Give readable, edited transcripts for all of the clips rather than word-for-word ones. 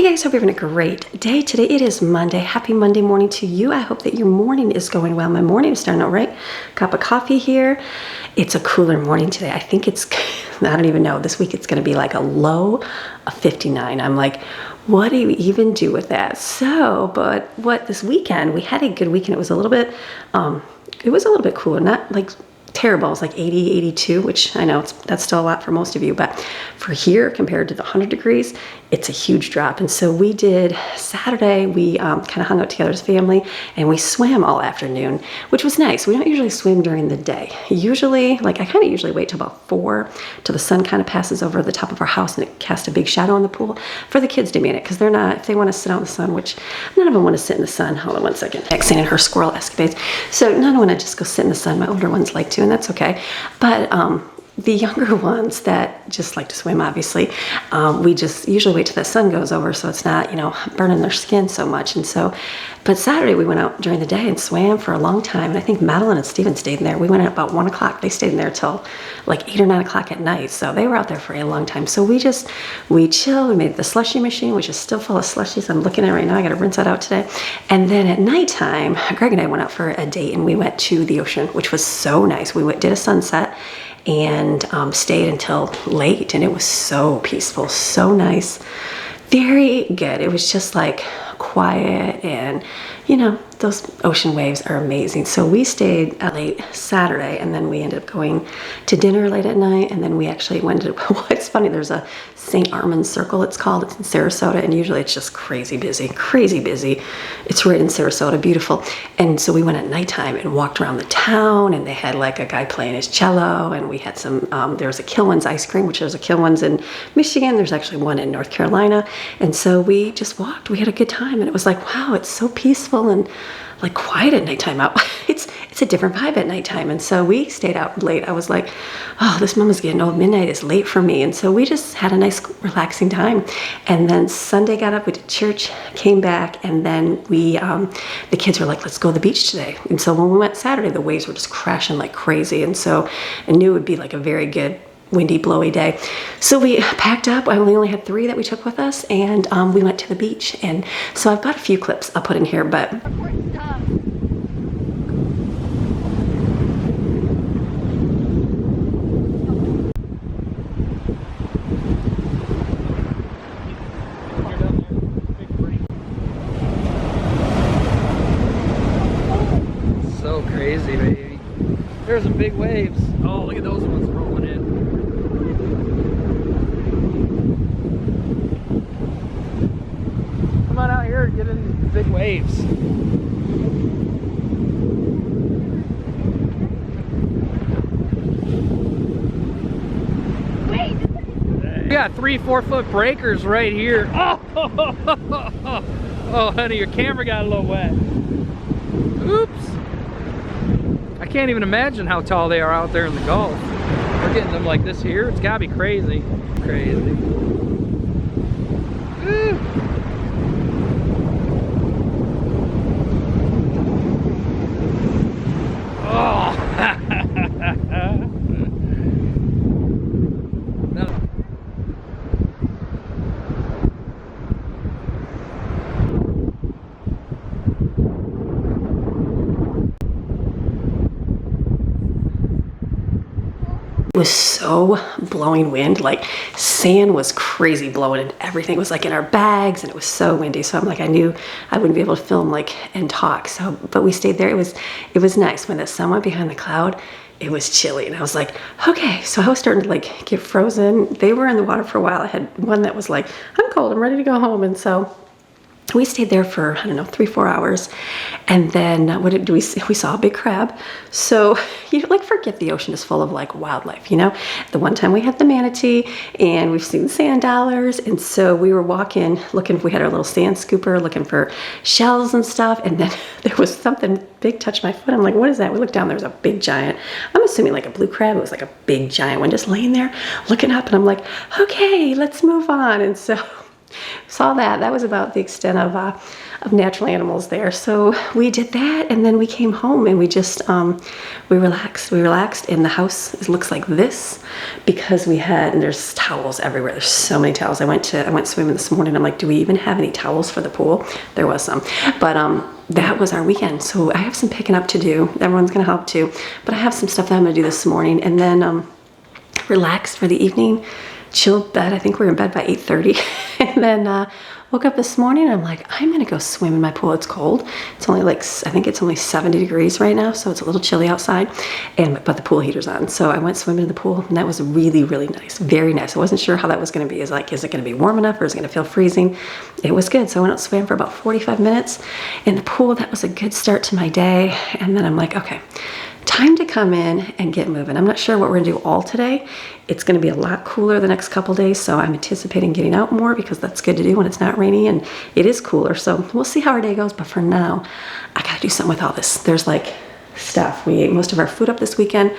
Hey guys, hope you're having a great day today. It is Monday. Happy Monday morning to you. I hope that your morning is going well. My morning is starting out right. Cup of coffee here. It's a cooler morning today. I think it's, I don't even know, this week it's going to be like a low of 59. I'm like, what do you even do with that? So, but what this weekend, we had a good weekend. It was a little bit cooler, not like terrible. It was like 80, 82, which I know that's still a lot for most of you, but for here compared to the 100 degrees, it's a huge drop. And so we did Saturday, we kind of hung out together as a family and we swam all afternoon, which was nice. We don't usually swim during the day. Usually, like I kind of usually wait till about 4 till the sun kind of passes over the top of our house and it casts a big shadow on the pool for the kids to be in it, because they're not, if they want to sit out in the sun, which none of them want to sit in the sun. Hold on one second. Maxine and her squirrel escapades. So none of them want to just go sit in the sun. My older ones like to, and that's okay. But the younger ones that just like to swim, obviously, we just usually wait till the sun goes over so it's not, you know, burning their skin so much. And so, but Saturday we went out during the day and swam for a long time. And I think Madeline and Steven stayed in there. We went at about 1 o'clock. They stayed in there till like 8 or 9 o'clock at night. So they were out there for a long time. So we chilled. We made the slushie machine, which is still full of slushies. I'm looking at it right now. I got to rinse that out today. And then at nighttime, Greg and I went out for a date and we went to the ocean, which was so nice. We did a sunset and stayed until late, and it was so peaceful, so nice, very good. It was just like quiet, and you know, those ocean waves are amazing. So we stayed late Saturday, and then we ended up going to dinner late at night, and then we actually went to, well, it's funny, there's a St. Armand's Circle, it's called. It's in Sarasota, and usually it's just crazy busy, crazy busy. It's right in Sarasota, beautiful. And so we went at nighttime and walked around the town, and they had like a guy playing his cello, and we had some, there was a Kilwins ice cream, which there's a Kilwins in Michigan. There's actually one in North Carolina. And so we just walked, we had a good time, and it was like, wow, it's so peaceful and like quiet at nighttime out. It's a different vibe at nighttime. And so we stayed out late. I was like, oh, this mama's getting old. Midnight is late for me. And so we just had a nice relaxing time. And then Sunday got up, we did church, came back, and then we, the kids were like, let's go to the beach today. And so when we went Saturday, the waves were just crashing like crazy. And so I knew it would be like a very good windy, blowy day. So we packed up. I only had 3 that we took with us, and we went to the beach. And so I've got a few clips I'll put in here, but so crazy, baby. There's some big waves. Oh, look at those ones rolling in. Come on out here and get in these big waves. We got 3-4 foot breakers right here. Oh, oh, honey, your camera got a little wet. Oops. I can't even imagine how tall they are out there in the Gulf. We're getting them like this here. It's gotta be crazy. Crazy. Woo. Oh. No. it was so blowing wind, like sand was crazy blowing and everything was like in our bags, and it was so windy. So I'm like, I knew I wouldn't be able to film like and talk. So, but we stayed there. It was nice. When the sun went behind the cloud, it was chilly, and I was like, okay. So I was starting to like get frozen. They were in the water for a while. I had one that was like, I'm cold, I'm ready to go home. And so we stayed there for, I don't know, 3-4 hours. And then what did we see? We saw a big crab. So you like forget the ocean is full of like wildlife, you know? The one time we had the manatee, and we've seen sand dollars. And so we were walking, looking, we had our little sand scooper, looking for shells and stuff. And then there was something big touched my foot. I'm like, what is that? We looked down, there was a big giant, I'm assuming like a blue crab. It was like a big giant one just laying there looking up. And I'm like, okay, let's move on. And so saw that. That was about the extent of natural animals there. So we did that, and then we came home and we just we relaxed. We relaxed, and the house looks like this because we had, and there's towels everywhere. There's so many towels. I went swimming this morning. I'm like, do we even have any towels for the pool? There was some, but that was our weekend. So I have some picking up to do. Everyone's gonna help too, but I have some stuff that I'm gonna do this morning, and then relaxed for the evening. Chilled bed. I think we were in bed by 8:30, and then woke up this morning and I'm like, I'm gonna go swim in my pool. It's cold. It's only like, I think it's only 70 degrees right now, so it's a little chilly outside, but the pool heater's on. So I went swimming in the pool, and that was really, really nice. Very nice. I wasn't sure how that was gonna be. Is it gonna be warm enough, or is it gonna feel freezing? It was good. So I went out and swam for about 45 minutes in the pool. That was a good start to my day. And then I'm like, okay, time to come in and get moving. I'm not sure what we're gonna do all today. It's gonna be a lot cooler the next couple days, so I'm anticipating getting out more because that's good to do when it's not rainy and it is cooler. So we'll see how our day goes, but for now, I gotta do something with all this. There's like stuff. We ate most of our food up this weekend.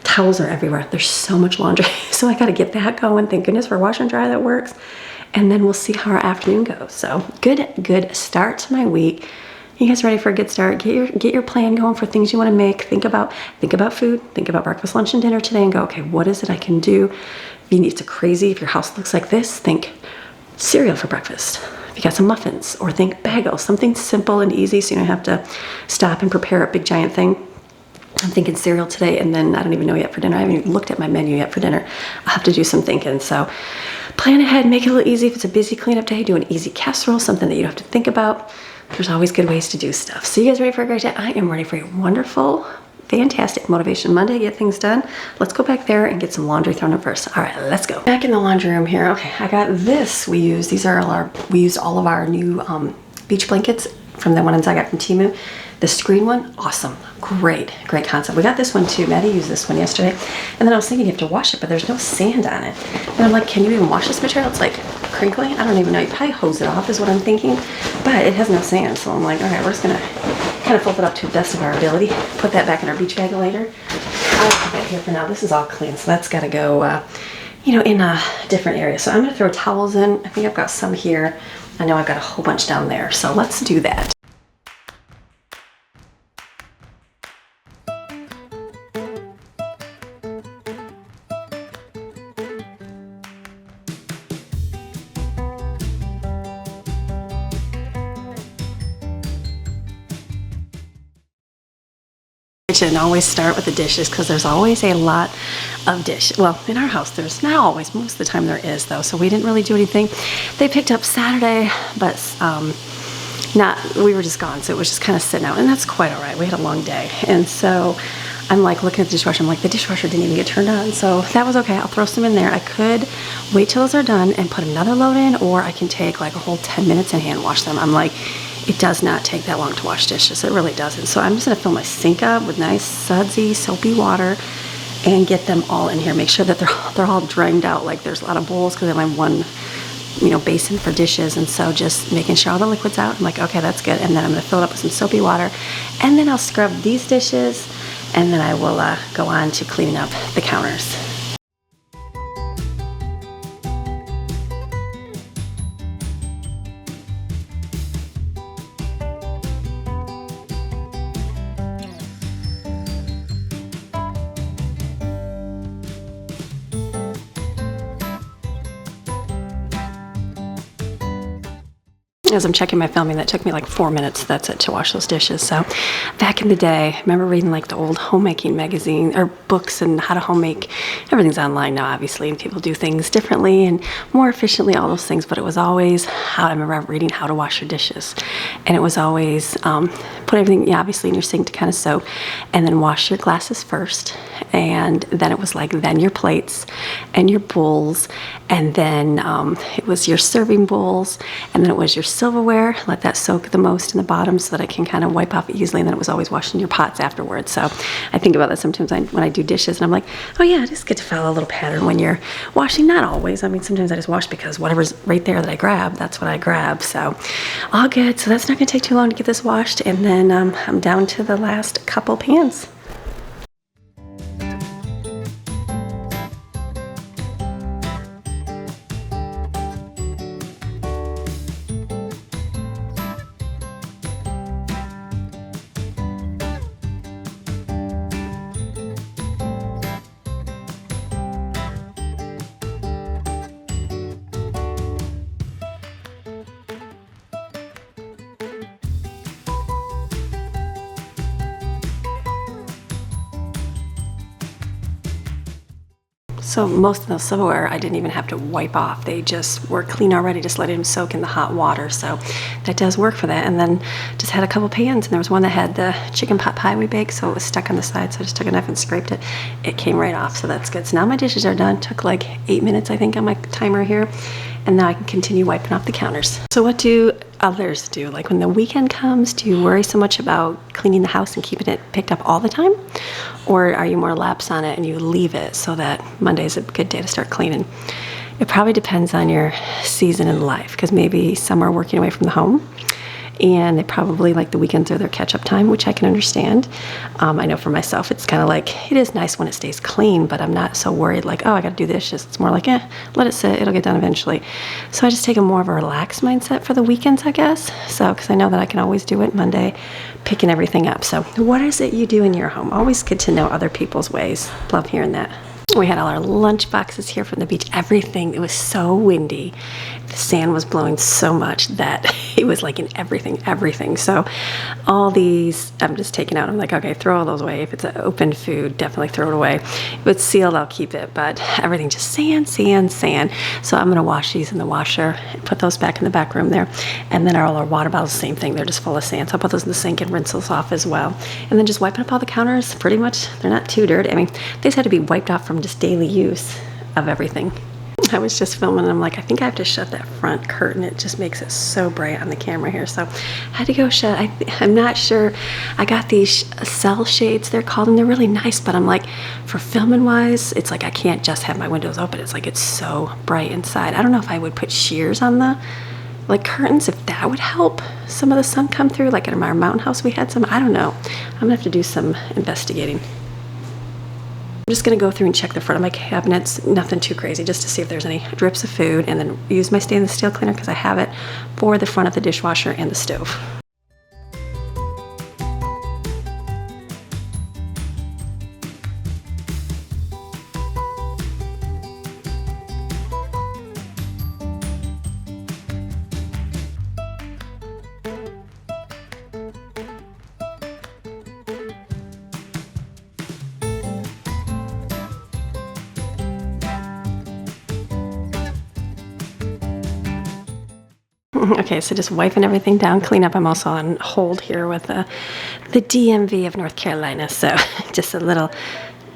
Towels are everywhere. There's so much laundry, so I gotta get that going. Thank goodness for wash and dry that works. And then we'll see how our afternoon goes. So good start to my week. You guys ready for a good start? Get your plan going for things you want to make. Think about food. Think about breakfast, lunch, and dinner today, and go, okay, what is it I can do? It's crazy. If your house looks like this, think cereal for breakfast. If you got some muffins, or think bagels, something simple and easy, so you don't have to stop and prepare a big giant thing. I'm thinking cereal today, and then I don't even know yet for dinner. I haven't even looked at my menu yet for dinner. I'll have to do some thinking. So plan ahead, make it a little easy. If it's a busy cleanup day, do an easy casserole, something that you don't have to think about. There's always good ways to do stuff. So you guys ready for a great day? I am ready for a wonderful, fantastic Motivation Monday. Get things done. Let's go back there and get some laundry thrown in first. All right, let's go. Back in the laundry room here. Okay, I got this. We used all of our new beach blankets from the ones I got from Temu. The screen one, awesome. Great concept. We got this one too. Maddie used this one yesterday. And then I was thinking you have to wash it, but there's no sand on it. And I'm like, can you even wash this material? It's like crinkly. I don't even know. You probably hose it off is what I'm thinking. But it has no sand. So I'm like, all right, we're just going to kind of fold it up to the best of our ability. Put that back in our beach bag later. I'll put that here for now. This is all clean. So that's got to go, in a different area. So I'm going to throw towels in. I think I've got some here. I know I've got a whole bunch down there. So let's do that. And always start with the dishes because there's always a lot of dish. Well, in our house there's not always, most of the time there is though, so we didn't really do anything. They picked up Saturday, but we were just gone, so it was just kind of sitting out, and that's quite all right. We had a long day, and so I'm like looking at the dishwasher. I'm like, the dishwasher didn't even get turned on, so that was okay. I'll throw some in there. I could wait till those are done and put another load in, or I can take like a whole 10 minutes and hand wash them. I'm like, it does not take that long to wash dishes. It really doesn't. So I'm just gonna fill my sink up with nice sudsy, soapy water and get them all in here. Make sure that they're all drained out. Like there's a lot of bowls because I have one, basin for dishes. And so just making sure all the liquid's out. I'm like, okay, that's good. And then I'm gonna fill it up with some soapy water, and then I'll scrub these dishes, and then I will go on to cleaning up the counters. As I'm checking my filming, that took me like 4 minutes, that's it, to wash those dishes. So back in the day, I remember reading like the old homemaking magazine or books and how to homemake. Everything's online now, obviously, and people do things differently and more efficiently, all those things, but it was always I remember reading how to wash your dishes. And it was always put everything, obviously, in your sink to kind of soak, and then wash your glasses first. And then it was like, then your plates and your bowls, and then it was your serving bowls, and then it was your silverware. Let that soak the most in the bottom so that I can kind of wipe off easily, and then it was always washing your pots afterwards. So I think about that sometimes when I do dishes, and I'm like, oh yeah, I just get to follow a little pattern when you're washing. Not always. I mean, sometimes I just wash because whatever's right there that I grab, that's what I grab. So all good. So that's not going to take too long to get this washed, and then I'm down to the last couple pans. So most of the silverware I didn't even have to wipe off. They just were clean already, just letting them soak in the hot water. So that does work for that. And then just had a couple pans, and there was one that had the chicken pot pie we baked, so it was stuck on the side. So I just took a knife and scraped it. It came right off, so that's good. So now my dishes are done. Took like 8 minutes, I think, on my timer here. And now I can continue wiping off the counters. So what do others do? Like when the weekend comes, do you worry so much about cleaning the house and keeping it picked up all the time? Or are you more lax on it and you leave it so that Monday is a good day to start cleaning? It probably depends on your season in life, because maybe some are working away from the home and they probably like the weekends are their catch-up time, which I can understand. I know for myself, it's kind of like, it is nice when it stays clean, but I'm not so worried like, oh, I got to do this. It's more like, let it sit. It'll get done eventually. So I just take a more of a relaxed mindset for the weekends, I guess. So, because I know that I can always do it Monday, picking everything up. So what is it you do in your home? Always good to know other people's ways. Love hearing that. We had all our lunch boxes here from the beach, everything. It was so windy. The sand was blowing so much that it was like in everything. So all these, I'm just taking out. I'm like, okay, throw all those away. If it's an open food, definitely throw it away. If it's sealed, I'll keep it. But everything just sand. So I'm going to wash these in the washer and put those back in the back room there. And then all our water bottles, same thing. They're just full of sand. So I'll put those in the sink and rinse those off as well. And then just wiping up all the counters. Pretty much, they're not too dirty. I mean, they just had to be wiped off from just daily use of everything. I was just filming and I'm like, I think I have to shut that front curtain. It just makes it so bright on the camera here. So I had to go shut. I'm not sure. I got these cell shades, they're called, and they're really nice, but I'm like, for filming wise, it's like I can't just have my windows open. It's like it's so bright inside. I don't know if I would put shears on the like curtains, if that would help some of the sun come through. Like at our mountain house, we had some. I don't know. I'm gonna have to do some investigating. I'm just going to go through and check the front of my cabinets, nothing too crazy, just to see if there's any drips of food, and then use my stainless steel cleaner because I have it for the front of the dishwasher and the stove. Okay, so just wiping everything down, clean up. I'm also on hold here with the DMV of North Carolina, so just a little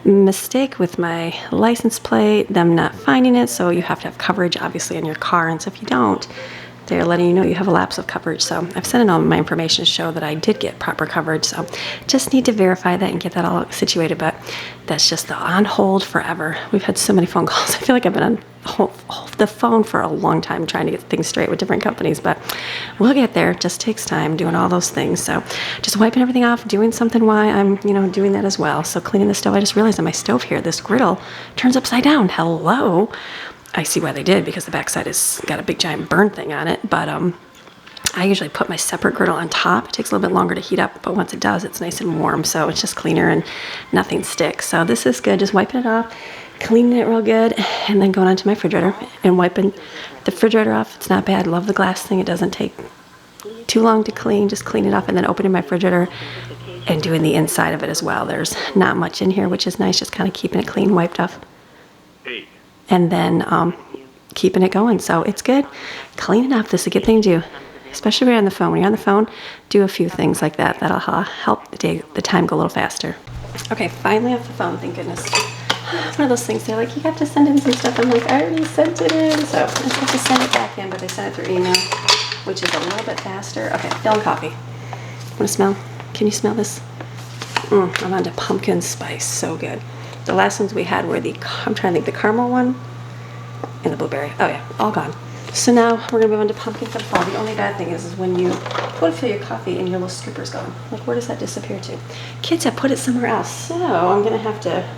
mistake with my license plate, them not finding it, so you have to have coverage, obviously, in your car, and so if you don't, they're letting you know you have a lapse of coverage. So I've sent in all my information to show that I did get proper coverage, so just need to verify that and get that all situated, but that's just on hold forever. We've had so many phone calls. I feel like I've been on the phone for a long time trying to get things straight with different companies, but we'll get there. It just takes time doing all those things. So just wiping everything off, doing something while I'm, doing that as well. So cleaning the stove. I just realized on my stove here, this griddle turns upside down. Hello. I see why they did, because the backside has got a big giant burn thing on it. But I usually put my separate griddle on top. It takes a little bit longer to heat up, but once it does, it's nice and warm. So it's just cleaner and nothing sticks. So this is good. Just wiping it off, cleaning it real good, and then going onto my refrigerator and wiping the refrigerator off. It's not bad. Love the glass thing. It doesn't take too long to clean. Just clean it off and then opening my refrigerator and doing the inside of it as well. There's not much in here, which is nice. Just kind of keeping it clean, wiped off. And then keeping it going. So it's good. Cleaning up, this is a good thing to do, especially when you're on the phone. When you're on the phone, do a few things like that. That'll help the time go a little faster. Okay, finally off the phone, thank goodness. One of those things, they're like, you have to send in some stuff. I'm like, I already sent it in. So I just have to send it back in, but they sent it through email, which is a little bit faster. Okay, filling coffee. Want to smell? Can you smell this? I'm on to pumpkin spice, so good. The last ones we had were I'm trying to think, the caramel one and the blueberry. Oh yeah, all gone. So now we're gonna move on to pumpkin for the fall. The only bad thing is when you go to fill your coffee and your little scooper's gone. Like, where does that disappear to? Kids have put it somewhere else. So I'm gonna have to,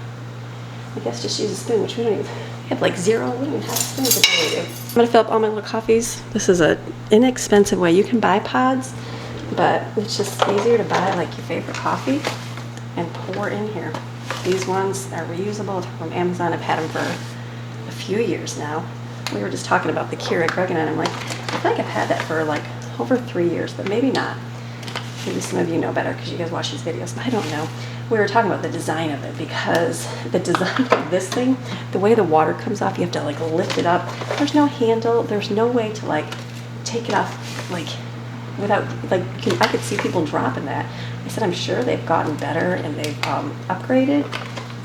I guess, just use a spoon, which we don't even, we have like zero, we don't even have spoons in here we do. I'm gonna fill up all my little coffees. This is an inexpensive way. You can buy pods, but it's just easier to buy like your favorite coffee and pour in here. These ones are reusable from Amazon. I've had them for a few years now. We were just talking about the Keurig Regan, and I'm like, I feel like I've had that for like over 3 years, but maybe not. maybe some of you know better because you guys watch these videos. I don't know. We were talking about the design of it, because the design of this thing, the way the water comes off, you have to like lift it up. There's no handle. There's no way to like take it off like without like I could see people dropping that. I said I'm sure they've gotten better and they've upgraded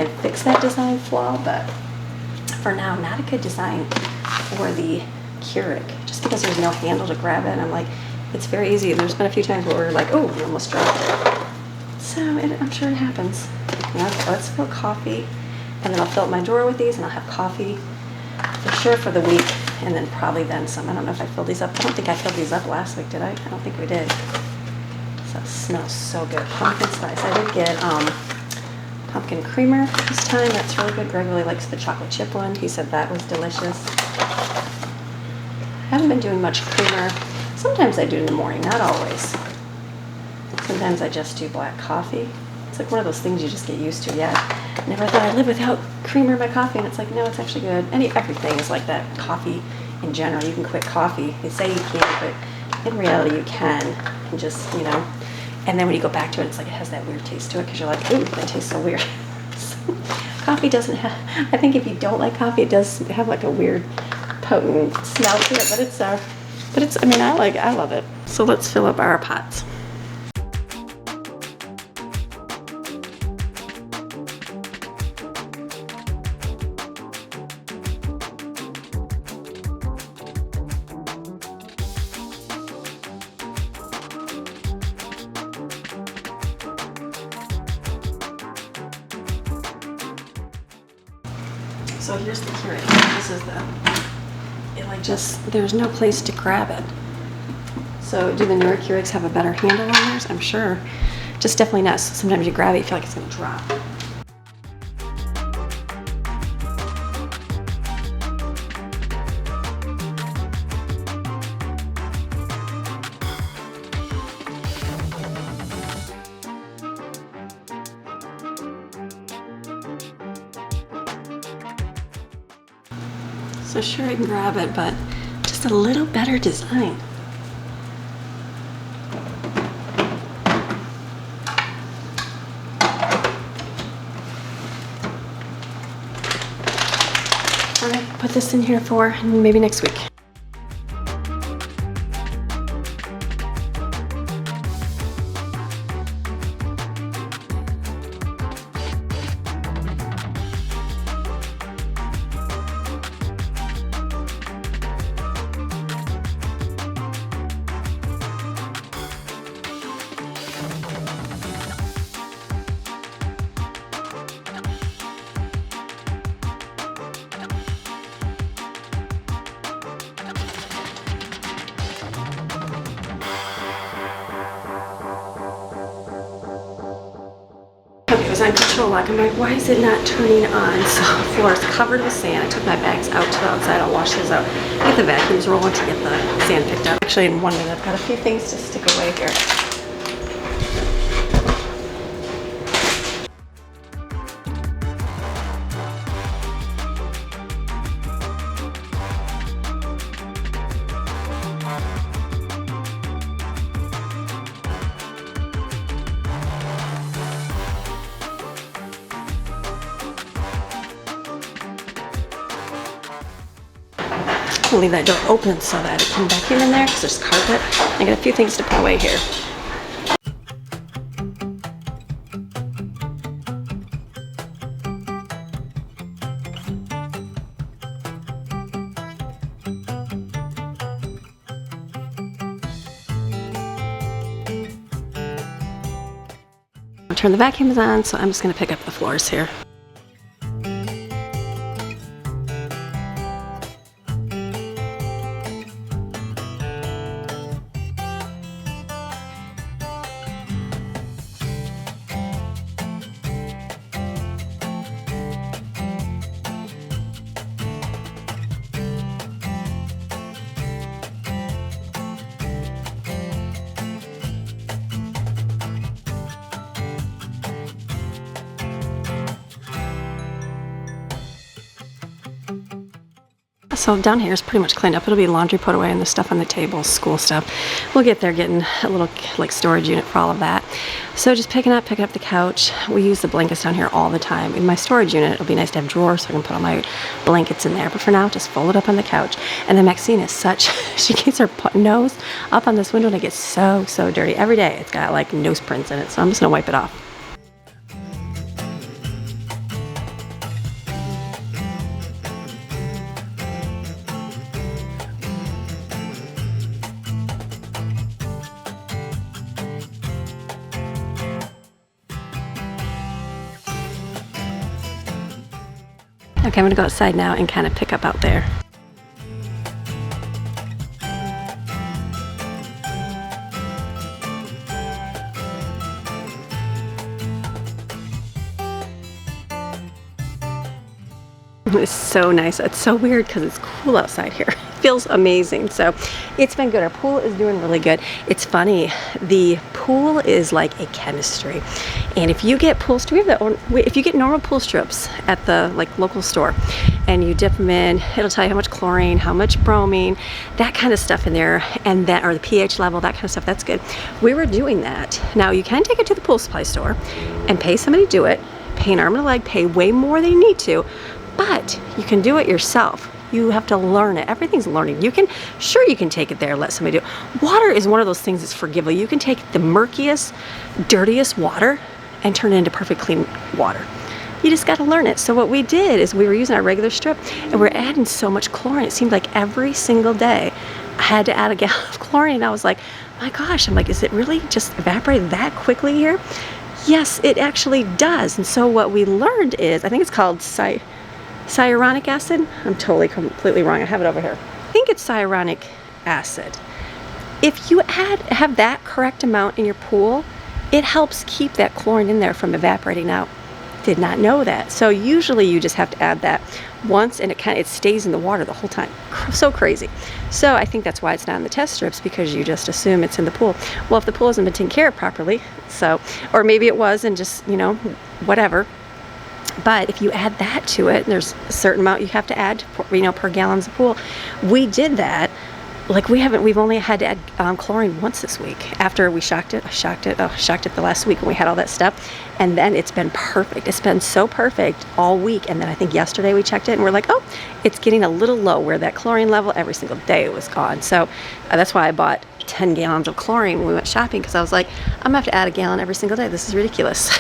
and fixed that design flaw, but for now, not a good design for the Keurig, just because there's no handle to grab it. And I'm like, it's very easy. There's been a few times where we're like, oh, we almost dropped it. So I'm sure it happens. Now let's fill coffee, and then I'll fill up my drawer with these, and I'll have coffee for sure for the week, and then probably then some. I don't know if I filled these up. I don't think I filled these up last week, did I? I don't think we did. So it smells so good. Pumpkin spice. I did get pumpkin creamer this time. That's really good. Greg really likes the chocolate chip one. He said that was delicious. I haven't been doing much creamer. Sometimes I do in the morning, not always. Sometimes I just do black coffee. It's like one of those things you just get used to. Yeah, never thought I'd live without creamer in my coffee, and it's like, no, it's actually good. Everything is like that. Coffee in general, you can quit coffee. They say you can't, but in reality you can. And just, you know, and then when you go back to it, it's like it has that weird taste to it because you're like, ooh, that tastes so weird. So, coffee doesn't have, I think if you don't like coffee, it does have like a weird potent smell to it, but it's, I mean, I love it. So let's fill up our pots. So here's the Keurig. This is there's no place to grab it. So do the newer Keurigs have a better handle on theirs? I'm sure. Just definitely not. So sometimes you grab it, you feel like it's gonna drop. So sure, I can grab it, but just a little better design. All right, put this in here for maybe next week. Okay, it was on control lock. I'm like, why is it not turning on? So the floor is covered with sand. I took my bags out to the outside. I'll wash those out. Get the vacuums rolling to get the sand picked up. Actually, in 1 minute, I've got a few things to stick away here. I'll leave that door open so that it can vacuum in there because there's carpet. I got a few things to put away here. I'll turn the vacuums on, so I'm just going to pick up the floors here. So down here is pretty much cleaned up. It'll be laundry put away and the stuff on the table, school stuff. We'll get there getting a little like storage unit for all of that. So just picking up the couch. We use the blankets down here all the time. In my storage unit, it'll be nice to have drawers so I can put all my blankets in there. But for now, just fold it up on the couch. And then Maxine is such, she gets her nose up on this window and it gets so dirty. Every day it's got like nose prints in it. So I'm just gonna wipe it off. Okay, I'm gonna go outside now and kind of pick up out there. It's so nice. It's so weird because it's cool outside here. It feels amazing. So it's been good. Our pool is doing really good. It's funny. The pool is like a chemistry. And if you get pool strips, if you get normal pool strips at the like local store and you dip them in, it'll tell you how much chlorine, how much bromine, that kind of stuff in there, and that, or the pH level, that kind of stuff. That's good. We were doing that. Now you can take it to the pool supply store and pay somebody to do it, pay an arm and a leg, pay way more than you need to. But you can do it yourself. You have to learn it. Everything's learning. You can take it there, let somebody do it. Water is one of those things that's forgivable. You can take the murkiest, dirtiest water and turn it into perfect clean water. You just got to learn it. So what we did is we were using our regular strip and we're adding so much chlorine. It seemed like every single day I had to add a gallon of chlorine. And I was like, my gosh, I'm like, is it really just evaporated that quickly here? Yes, it actually does. And so what we learned is, I think it's called cyanic acid. I'm totally completely wrong. I have it over here. I think it's cyanic acid. If you have that correct amount in your pool, it helps keep that chlorine in there from evaporating out. Did not know that. So usually you just have to add that once and it stays in the water the whole time. So crazy. So I think that's why it's not in the test strips, because you just assume it's in the pool. Well, if the pool hasn't been taken care of properly, or maybe it was and just, whatever. But if you add that to it, there's a certain amount you have to add, per gallons of pool. We did that. Like we've only had to add chlorine once this week after we shocked it the last week when we had all that stuff. And then it's been perfect. It's been so perfect all week. And then I think yesterday we checked it and we're like, oh, it's getting a little low where that chlorine level every single day it was gone. So that's why I bought 10 gallons of chlorine when we went shopping, because I was like, I'm gonna have to add a gallon every single day. This is ridiculous.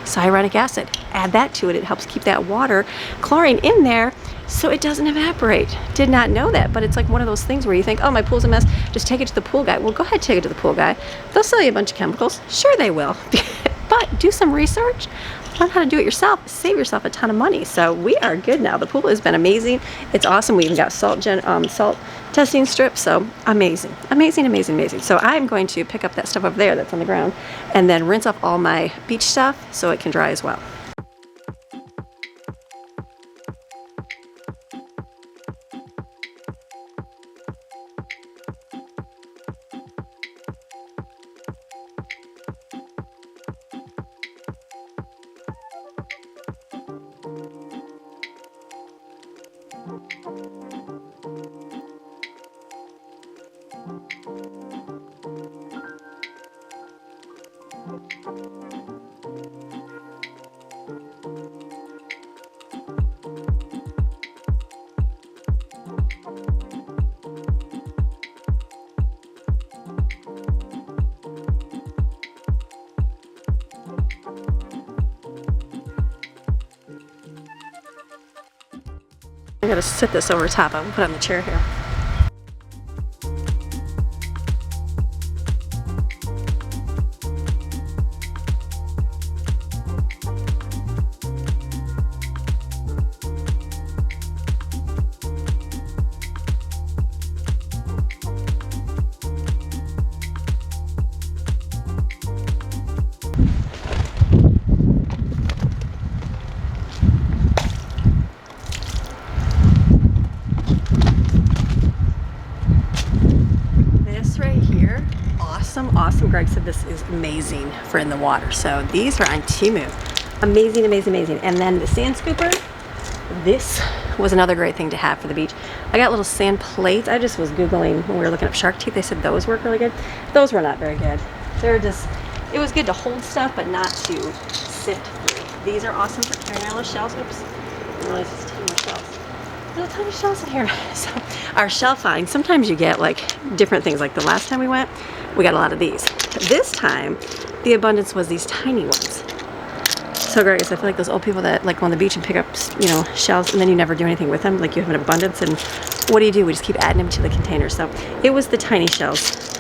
Cyanic acid, add that to it. It helps keep that water, chlorine in there so it doesn't evaporate. Did not know that, but it's like one of those things where you think, oh, my pool's a mess, just take it to the pool guy. Well, go ahead, take it to the pool guy. They'll sell you a bunch of chemicals. Sure they will. But do some research, learn how to do it yourself, save yourself a ton of money. So we are good now. The pool has been amazing. It's awesome. We even got salt testing strips. So amazing. So I'm going to pick up that stuff over there that's on the ground and then rinse off all my beach stuff so it can dry as well. I'm gonna sit this over top. I'm gonna put it on the chair here. Awesome. Greg said this is amazing for in the water. So these are on Temu. Amazing. And then the sand scooper, this was another great thing to have for the beach. I got little sand plates. I just was Googling when we were looking up shark teeth. They said those work really good. Those were not very good. They're just, it was good to hold stuff, but not to sift through. These are awesome for carrying our little shells. Oops, I didn't realize there's tiny shells. Little tiny shells in here. So our shell find, sometimes you get like different things. Like the last time we went, we got a lot of these. But this time, the abundance was these tiny ones. So great, because I feel like those old people that like go on the beach and pick up, you know, shells and then you never do anything with them. Like you have an abundance, and what do? We just keep adding them to the container. So it was the tiny shells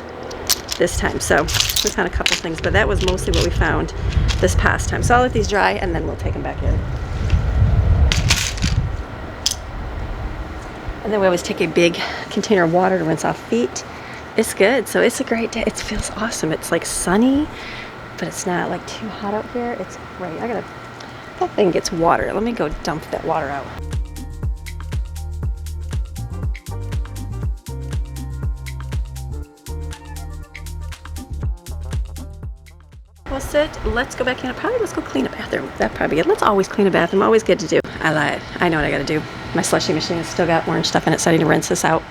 this time. So we found a couple things, but that was mostly what we found this past time. So I'll let these dry and then we'll take them back in. And then we always take a big container of water to rinse off feet. It's good. So it's a great day. It feels awesome. It's like sunny, but it's not like too hot out here. It's great. That thing gets water. Let me go dump that water out. Well, sit. Let's go back in. Let's go clean a bathroom. That'd probably be good. Let's always clean a bathroom. Always good to do. I lied. I know what I gotta do. My slushy machine has still got orange stuff in it, so I need to rinse this out.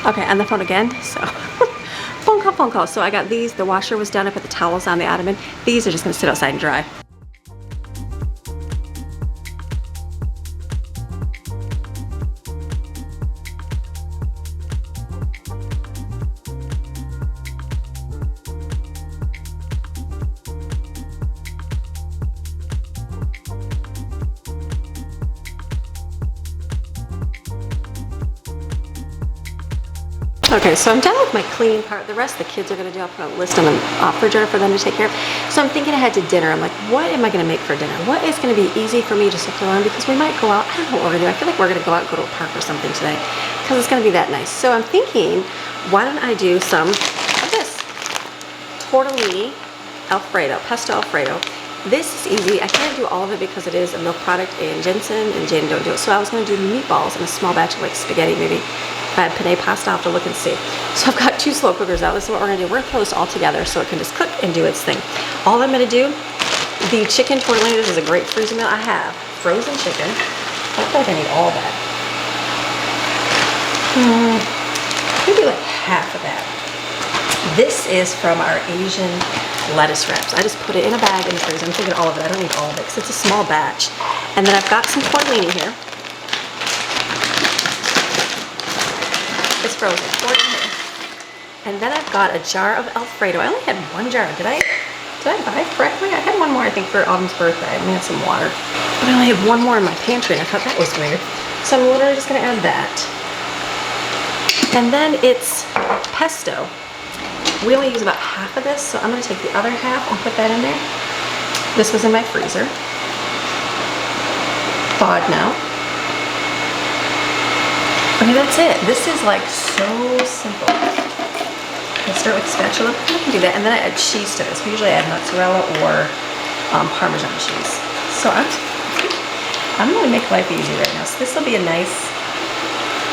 Okay, on the phone again, so phone call. So I got these, the washer was done, I put the towels on the ottoman. These are just gonna sit outside and dry. Okay, so I'm done with my cleaning part. The rest the kids are gonna do. I'll put a list on the refrigerator for them to take care of. So I'm thinking ahead to dinner. I'm like, what am I gonna make for dinner? What is gonna be easy for me just to throw on? Because we might go out. I don't know what we're gonna do. I feel like we're gonna go out and go to a park or something today because it's gonna be that nice. So I'm thinking, why don't I do some of this? Tortellini Alfredo, pesto Alfredo. This is easy. I can't do all of it because it is a milk product and Jensen and Jaden don't do it. So I was gonna do meatballs in a small batch of like spaghetti maybe. If I had penne pasta, I'll have to look and see. So I've got 2 slow cookers out. This is what we're gonna do. We're gonna throw this all together so it can just cook and do its thing. All I'm gonna do, the chicken tortellini, this is a great freezer meal. I have frozen chicken. I don't feel like I need all that. Maybe like half of that. This is from our Asian lettuce wraps. I just put it in a bag in the freezer. I'm thinking all of it. I don't need all of it because it's a small batch. And then I've got some tortellini here. It's frozen. And then I've got a jar of Alfredo. I only had 1 jar. Did I buy correctly? I had 1 more, I think, for Autumn's birthday. I had some water. But I only had 1 more in my pantry, and I thought that was weird. So I'm literally just gonna add that. And then it's pesto. We only use about half of this, so I'm gonna take the other half and put that in there. This was in my freezer. Thawed now. Okay, that's it. This is like so simple. I start with spatula. I can do that, and then I add cheese to this. We usually add mozzarella or Parmesan cheese. So I'm gonna make life easy right now. So this will be a nice.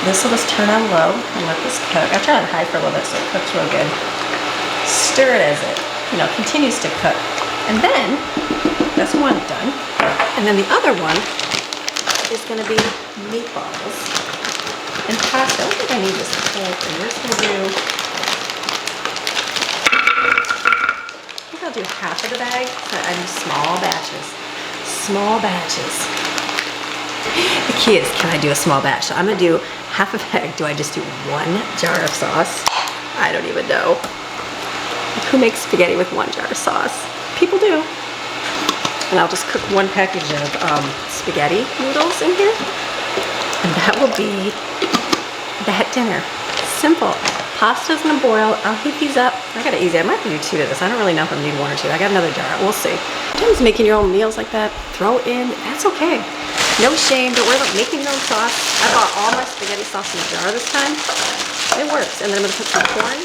This will just turn on low and let this cook. I turn on high for a little bit so it cooks real good. Stir it as it, continues to cook. And then that's one done. And then the other one is gonna be meatballs. And pasta. I don't think I need this whole thing. We're just going to do, I think I'll do half of the bag. I do small batches. Small batches. The key is, can I do a small batch? So I'm going to do half a bag. Do I just do 1 jar of sauce? I don't even know. Who makes spaghetti with 1 jar of sauce? People do. and I'll just cook one package of spaghetti noodles in here. And that will be that dinner. Simple. Pasta's gonna boil. I'll heat these up. I got it easy. I might do 2 to this. I don't really know if I'm gonna need 1 or 2. I got another jar. We'll see. Sometimes making your own meals like that, throw it in. That's okay. No shame. Don't worry about making your own sauce. I bought all my spaghetti sauce in a jar this time. It works. And then I'm gonna put some corn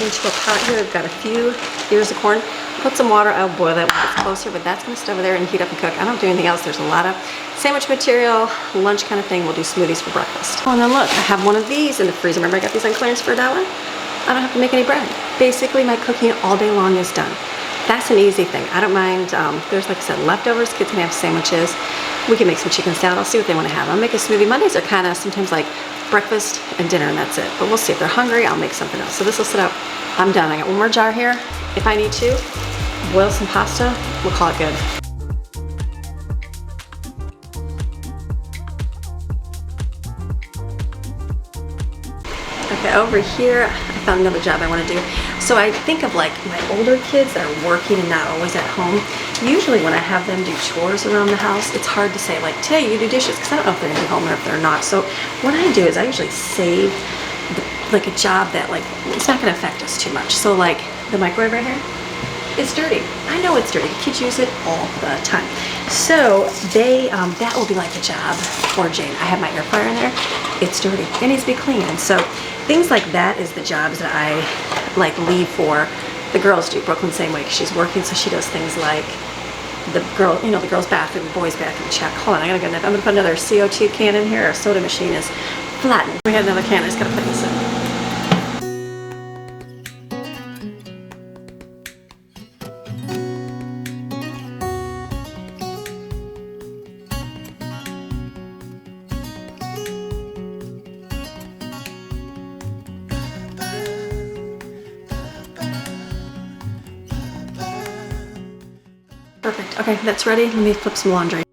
into a pot here. I've got a few ears of corn. Put some water. I'll boil that when it's closer, but that's gonna stay over there and heat up and cook. I don't do anything else. There's a lot of sandwich material, lunch kind of thing. We'll do smoothies for breakfast. Oh, and then look, I have one of these in the freezer. Remember I got these on clearance for $1? I don't have to make any bread. Basically, my cooking all day long is done. That's an easy thing. I don't mind. There's, like I said, leftovers. Kids can have sandwiches. We can make some chicken salad. I'll see what they want to have. I'll make a smoothie. Mondays are kind of sometimes like breakfast and dinner, and that's it. But we'll see. If they're hungry, I'll make something else. So this will sit out. I'm done. I got one more jar here. If I need to boil some pasta, we'll call it good. Okay, over here, I found another job I want to do. So I think of like my older kids that are working and not always at home. Usually when I have them do chores around the house, it's hard to say like, today you do dishes, because I don't know if they're gonna be home or if they're not. So what I do is I usually save like a job that like, it's not gonna affect us too much. So like the microwave right here, it's dirty. I know it's dirty. Kids use it all the time. So they, that will be like a job for Jane. I have my air fryer in there. It's dirty. It needs to be clean. And so things like that is the jobs that I like leave for the girls do. Brooklyn same way. She's working, so she does things like the girl, you know, the girls' bathroom, the boys' bathroom check. Hold on, I gotta go. I'm gonna put another CO2 can in here. Our soda machine is flattened. We had another can. I just gotta put this in. Perfect. Okay, that's ready. Let me flip some laundry.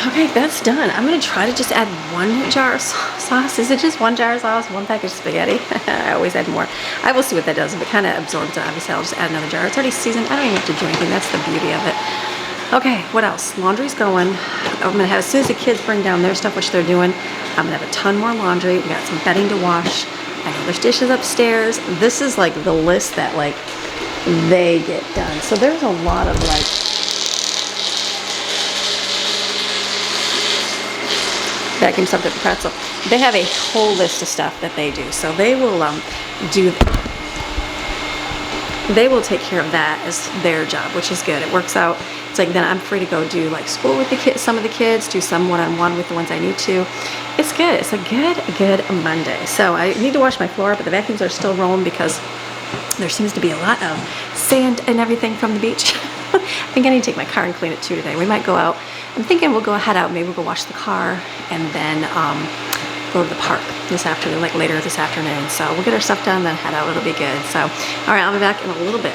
Okay, that's done. I'm gonna try to just add 1 jar of sauce. Is it just 1 jar of sauce, 1 package of spaghetti? I always add more. I will see what that does. If it kind of absorbs it, obviously I'll just add another jar. It's already seasoned. I don't even have to do anything. That's the beauty of it. Okay, what else? Laundry's going. I'm gonna have, as soon as the kids bring down their stuff, which they're doing, I'm gonna have a ton more laundry. We got some bedding to wash. I know there's dishes upstairs. This is like the list that like they get done. So there's a lot of like, vacuum stuff at the pretzel. They have a whole list of stuff that they do. So they will they will take care of that as their job, which is good. It works out. It's like then I'm free to go do like school with the kids, some of the kids, do some one-on-one with the ones I need to. It's good. It's a good Monday. So I need to wash my floor, but the vacuums are still rolling because there seems to be a lot of sand and everything from the beach. I think I need to take my car and clean it too today. We might go out. I'm thinking we'll go head out. Maybe we'll go wash the car and then go to the park this afternoon, like later this afternoon. So we'll get our stuff done, then head out. It'll be good. So, all right, I'll be back in a little bit.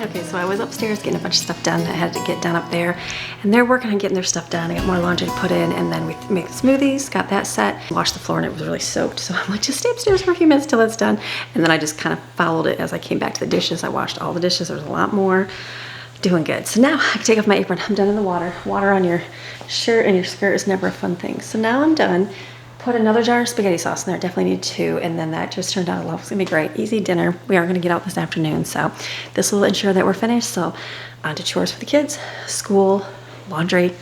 Okay, so I was upstairs getting a bunch of stuff done that I had to get done up there, and they're working on getting their stuff done. I got more laundry to put in, and then we make smoothies, got that set, washed the floor, and it was really soaked. So I'm like, just stay upstairs for a few minutes till it's done. And then I just kind of followed it as I came back to the dishes. I washed all the dishes. There was a lot more. Doing good. So now I can take off my apron. I'm done in the water. Water on your shirt and your skirt is never a fun thing. So now I'm done. Put another jar of spaghetti sauce in there. Definitely need 2. And then that just turned out a lot. It's gonna be great. Easy dinner. We are gonna get out this afternoon. So this will ensure that we're finished. So on to chores for the kids, school, laundry,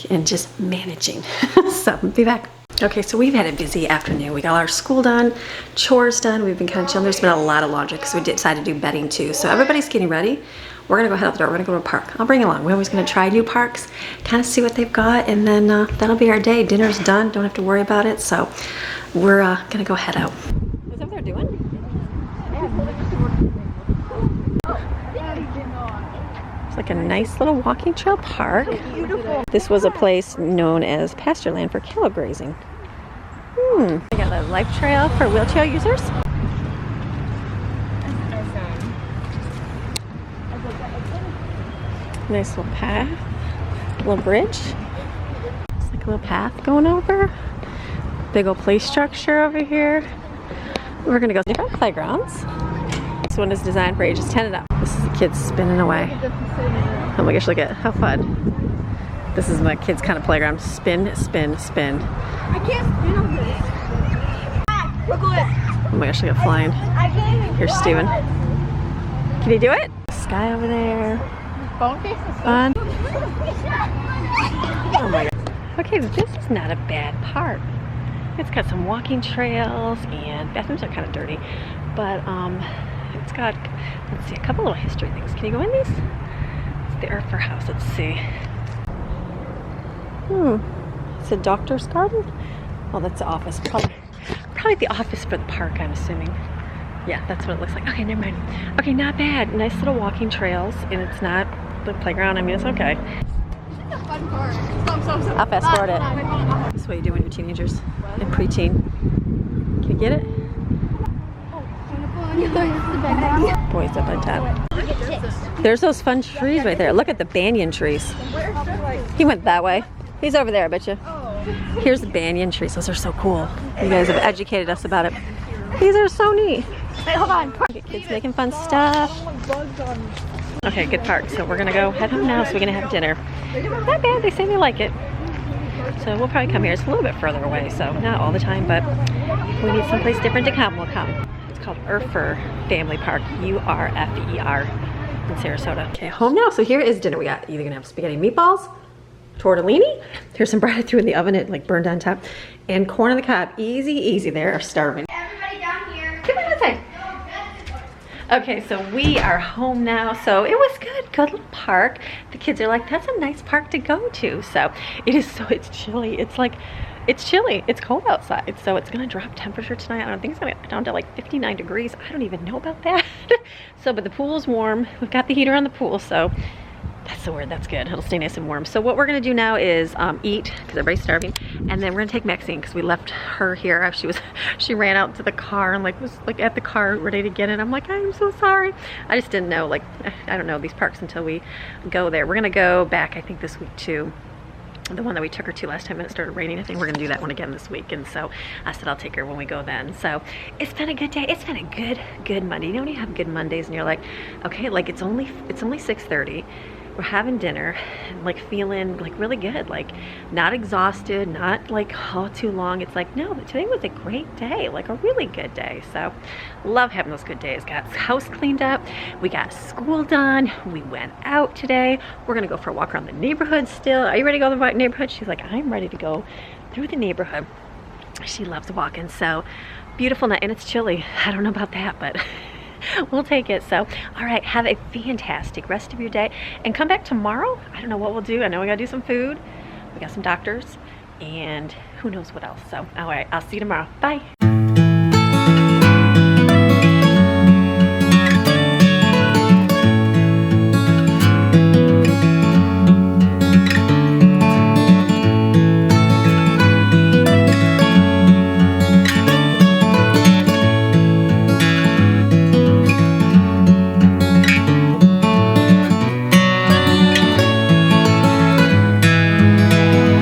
and just managing. So be back. Okay, so we've had a busy afternoon. We got our school done, chores done. We've been kind of chilling. There's been a lot of laundry because we decided to do bedding too. So everybody's getting ready. We're gonna go head out the door. We're gonna go to a park. I'll bring you along. We're always gonna try new parks, kind of see what they've got, and then that'll be our day. Dinner's done. Don't have to worry about it. So we're gonna go head out. What's up there doing? It's like a nice little walking trail park. This was a place known as pasture land for cattle grazing. We got a life trail for wheelchair users. Nice little path, little bridge. It's like a little path going over. Big old play structure over here. We're gonna go to different playgrounds. This one is designed for ages 10 and up. This is the kids spinning away. Oh my gosh, look at how fun. This is my kids' kind of playground. Spin, spin, spin. I can't spin on this. Oh my gosh, look at flying. Here's Steven. Can you do it? Sky over there. Fun. Oh my god. Okay, this is not a bad park. It's got some walking trails and bathrooms are kind of dirty, but it's got, let's see, a couple little history things. Can you go in these? It's the Erfer house. Let's see. It's a doctor's garden. Oh, that's the office. Probably the office for the park, I'm assuming. Yeah, that's what it looks like. Okay, never mind. Okay, not bad. Nice little walking trails, and it's not the playground. I mean, it's okay. It's a fun part. I'll fast forward it. This is what you do when you're teenagers and preteen. Can you get it? Boys up on top. There's those fun trees right there. Look at the banyan trees. He went that way. He's over there, I bet you. Here's the banyan trees. Those are so cool. You guys have educated us about it. These are so neat. Wait, hold on. Kids making fun stuff. Okay, good park. So we're gonna go head home now. So we're gonna have dinner. Not bad. They say they like it. So we'll probably come here. It's a little bit further away, so not all the time, but if we need someplace different to come, we'll come. It's called Erfer Family Park, U-R-F-E-R in Sarasota. Okay, home now. So here is dinner. We got either gonna have spaghetti meatballs, tortellini. Here's some bread I threw in the oven. It like burned on top, and corn on the cob. Easy, easy. They're starving. Everybody down here. Come on outside. Okay, so we are home now. So it was good, good little park. The kids are like, that's a nice park to go to. So it is, so it's chilly. It's like, it's chilly. It's cold outside. So it's gonna drop temperature tonight. I don't think it's gonna get down to like 59 degrees. I don't even know about that. So, but the pool's warm. We've got the heater on the pool, so that's the word. That's good. It'll stay nice and warm. So what we're gonna do now is eat, because everybody's starving, and then we're gonna take Maxine because we left her here. She ran out to the car and was at the car ready to get in. I'm like, I'm so sorry. I just didn't know, like, I don't know these parks until we go there. We're gonna go back, I think, this week too. The one that we took her to last time and it started raining. I think we're gonna do that one again this week, and so I said I'll take her when we go then. So it's been a good day. It's been a good Monday. You know when you have good Mondays and you're like, okay, like it's only 6:30. We're having dinner, like feeling like really good, like not exhausted, not like too long. It's like, no, today was a great day, like a really good day. So love having those good days. Got house cleaned up, we got school done, we went out today. We're gonna go for a walk around the neighborhood still. Are you ready to go to the neighborhood? She's like, I'm ready to go through the neighborhood. She loves walking. So beautiful night, and it's chilly. I don't know about that, but we'll take it. So all right, have a fantastic rest of your day and come back tomorrow. I don't know what we'll do. I know we gotta do some food, we got some doctors, and who knows what else. So all right, I'll see you tomorrow. Bye.